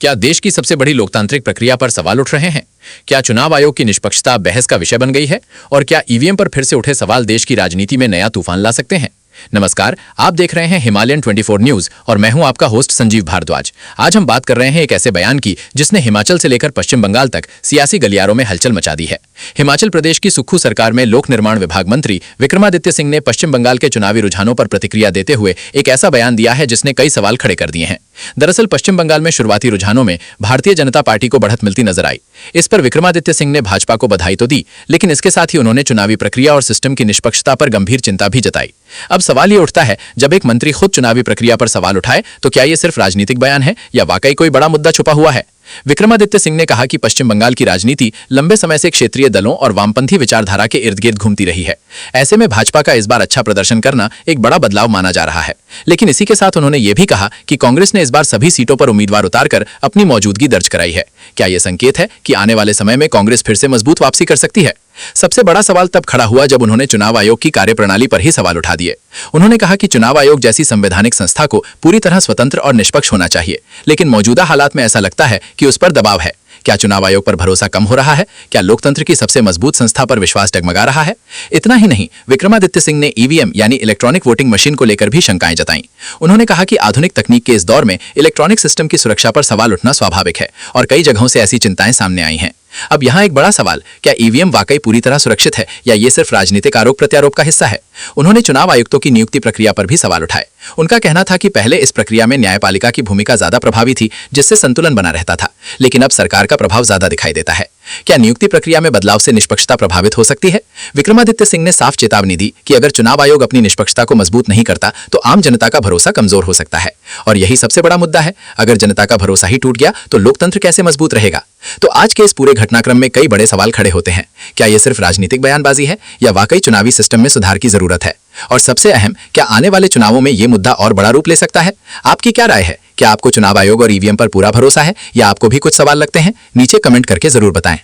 क्या देश की सबसे बड़ी लोकतांत्रिक प्रक्रिया पर सवाल उठ रहे हैं? क्या चुनाव आयोग की निष्पक्षता बहस का विषय बन गई है? और क्या ईवीएम पर फिर से उठे सवाल देश की राजनीति में नया तूफान ला सकते हैं? नमस्कार, आप देख रहे हैं हिमालयन 24 न्यूज और मैं हूं आपका होस्ट संजीव भारद्वाज। आज हम बात कर रहे हैं एक ऐसे बयान की जिसने हिमाचल से लेकर पश्चिम बंगाल तक सियासी गलियारों में हलचल मचा दी है। हिमाचल प्रदेश की सुक्खू सरकार में लोक निर्माण विभाग मंत्री विक्रमादित्य सिंह ने पश्चिम बंगाल के चुनावी रुझानों पर प्रतिक्रिया देते हुए एक ऐसा बयान दिया है जिसने कई सवाल खड़े कर दिए हैं। दरअसल पश्चिम बंगाल में शुरुआती रुझानों में भारतीय जनता पार्टी को बढ़त मिलती नजर आई। इस पर विक्रमादित्य सिंह ने भाजपा को बधाई तो दी, लेकिन इसके साथ ही उन्होंने चुनावी प्रक्रिया और सिस्टम की निष्पक्षता पर गंभीर चिंता भी जताई। अब सवाल ये उठता है, जब एक मंत्री खुद चुनावी प्रक्रिया पर सवाल उठाए तो क्या ये सिर्फ राजनीतिक बयान है या वाकई कोई बड़ा मुद्दा छुपा हुआ है? विक्रमादित्य सिंह ने कहा कि पश्चिम बंगाल की राजनीति लंबे समय से क्षेत्रीय दलों और वामपंथी विचारधारा के इर्द गिर्द घूमती रही है। ऐसे में भाजपा का इस बार अच्छा प्रदर्शन करना एक बड़ा बदलाव माना जा रहा है। लेकिन इसी के साथ उन्होंने ये भी कहा कि कांग्रेस ने इस बार सभी सीटों पर उम्मीदवार उतारकर अपनी मौजूदगी दर्ज कराई है। क्या यह संकेत है कि आने वाले समय में कांग्रेस फिर से मजबूत वापसी कर सकती है? सबसे बड़ा सवाल तब खड़ा हुआ जब उन्होंने चुनाव आयोग की कार्यप्रणाली पर ही सवाल उठा दिए। उन्होंने कहा कि चुनाव आयोग जैसी संवैधानिक संस्था को पूरी तरह स्वतंत्र और निष्पक्ष होना चाहिए, लेकिन मौजूदा हालात में ऐसा लगता है कि उस पर दबाव है। क्या चुनाव आयोग पर भरोसा कम हो रहा है? क्या लोकतंत्र की सबसे मजबूत संस्था पर विश्वास डगमगा रहा है? इतना ही नहीं, विक्रमादित्य सिंह ने ईवीएम यानी इलेक्ट्रॉनिक वोटिंग मशीन को लेकर भी शंकाएं जताईं। उन्होंने कहा कि आधुनिक तकनीक के इस दौर में इलेक्ट्रॉनिक सिस्टम की सुरक्षा पर सवाल उठना स्वाभाविक है और कई जगहों से ऐसी चिंताएं सामने आई हैं। अब यहाँ एक बड़ा सवाल, क्या ईवीएम वाकई पूरी तरह सुरक्षित है या ये सिर्फ राजनीतिक आरोप प्रत्यारोप का हिस्सा है? उन्होंने चुनाव आयुक्तों की नियुक्ति प्रक्रिया पर भी सवाल उठाए। उनका कहना था कि पहले इस प्रक्रिया में न्यायपालिका की भूमिका ज्यादा प्रभावी थी, जिससे संतुलन बना रहता था, लेकिन अब सरकार का प्रभाव ज्यादा दिखाई देता है। क्या नियुक्ति प्रक्रिया में बदलाव से निष्पक्षता प्रभावित हो सकती है? विक्रमादित्य सिंह ने साफ चेतावनी दी कि अगर चुनाव आयोग अपनी निष्पक्षता को मजबूत नहीं करता तो आम जनता का भरोसा कमजोर हो सकता है, और यही सबसे बड़ा मुद्दा है। अगर जनता का भरोसा ही टूट गया तो लोकतंत्र कैसे मजबूत रहेगा? तो आज के इस पूरे घटनाक्रम में कई बड़े सवाल खड़े होते हैं। क्या यह सिर्फ राजनीतिक बयानबाजी है या वाकई चुनावी सिस्टम में सुधार की जरूरत है? और सबसे अहम, क्या आने वाले चुनावों में यह मुद्दा और बड़ा रूप ले सकता है? आपकी क्या राय है? क्या आपको चुनाव आयोग और ईवीएम पर पूरा भरोसा है या आपको भी कुछ सवाल लगते हैं? नीचे कमेंट करके जरूर बताएं।